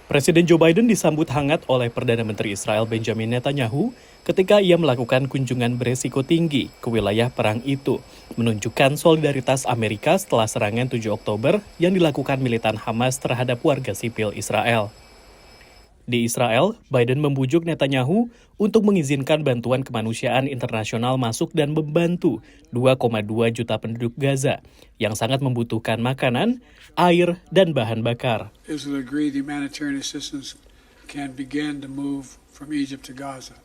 Presiden Joe Biden disambut hangat oleh Perdana Menteri Israel Benjamin Netanyahu ketika ia melakukan kunjungan beresiko tinggi ke wilayah perang itu, menunjukkan solidaritas Amerika setelah serangan 7 Oktober yang dilakukan militan Hamas terhadap warga sipil Israel. Di Israel, Biden membujuk Netanyahu untuk mengizinkan bantuan kemanusiaan internasional masuk dan membantu 2,2 juta penduduk Gaza yang sangat membutuhkan makanan, air, dan bahan bakar. Israel agreed the humanitarian assistance can begin to move from Egypt to Gaza.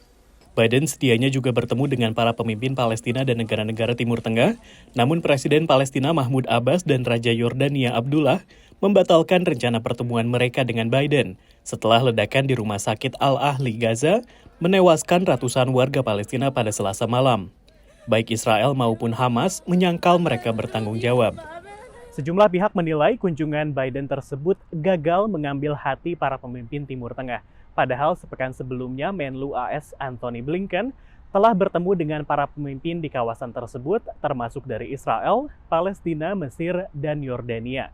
Biden sedianya juga bertemu dengan para pemimpin Palestina dan negara-negara Timur Tengah, namun Presiden Palestina Mahmud Abbas dan Raja Yordania Abdullah membatalkan rencana pertemuan mereka dengan Biden setelah ledakan di Rumah Sakit Al-Ahli Gaza menewaskan ratusan warga Palestina pada Selasa malam. Baik Israel maupun Hamas menyangkal mereka bertanggung jawab. Sejumlah pihak menilai kunjungan Biden tersebut gagal mengambil hati para pemimpin Timur Tengah. Padahal sepekan sebelumnya Menlu AS Antony Blinken telah bertemu dengan para pemimpin di kawasan tersebut, termasuk dari Israel, Palestina, Mesir, dan Yordania.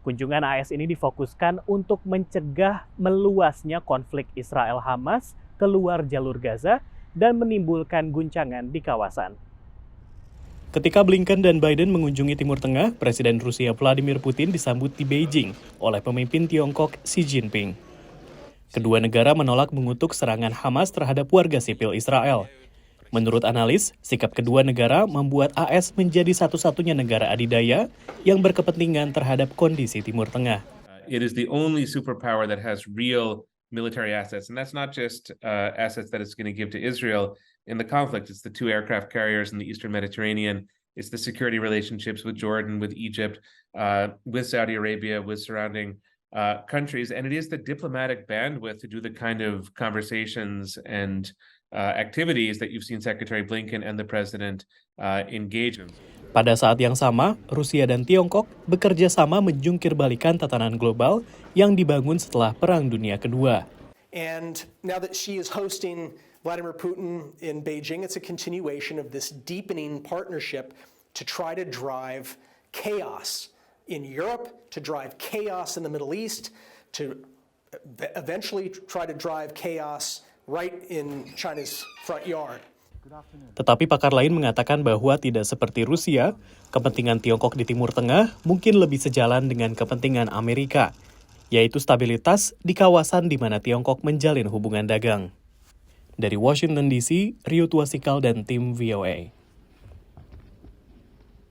Kunjungan AS ini difokuskan untuk mencegah meluasnya konflik Israel-Hamas keluar jalur Gaza dan menimbulkan guncangan di kawasan. Ketika Blinken dan Biden mengunjungi Timur Tengah, Presiden Rusia Vladimir Putin disambut di Beijing oleh pemimpin Tiongkok Xi Jinping. Kedua negara menolak mengutuk serangan Hamas terhadap warga sipil Israel. Menurut analis, sikap kedua negara membuat AS menjadi satu-satunya negara adidaya yang berkepentingan terhadap kondisi Timur Tengah. It is the only superpower that has real military assets, and that's not just assets that it's going to give to Israel in the conflict. It's the 2 aircraft carriers in the Eastern Mediterranean. It's the security relationships with Jordan, with Egypt, with Saudi Arabia, with surrounding countries, and it is the diplomatic bandwidth to do the kind of conversations and activities that you've seen Secretary Blinken and the President engage in. Pada saat yang sama, Rusia dan Tiongkok bekerja sama menjungkir balikan tatanan global yang dibangun setelah Perang Dunia Kedua. And now that Xi is hosting Vladimir Putin in Beijing, it's a continuation of this deepening partnership to try to drive chaos in Europe, to drive chaos in the Middle East, to eventually try to drive chaos right in China's front yard. Tetapi pakar lain mengatakan bahwa tidak seperti Rusia, kepentingan Tiongkok di Timur Tengah mungkin lebih sejalan dengan kepentingan Amerika, yaitu stabilitas di kawasan di mana Tiongkok menjalin hubungan dagang. Dari Washington DC, Rio Tuasikal dan tim VOA.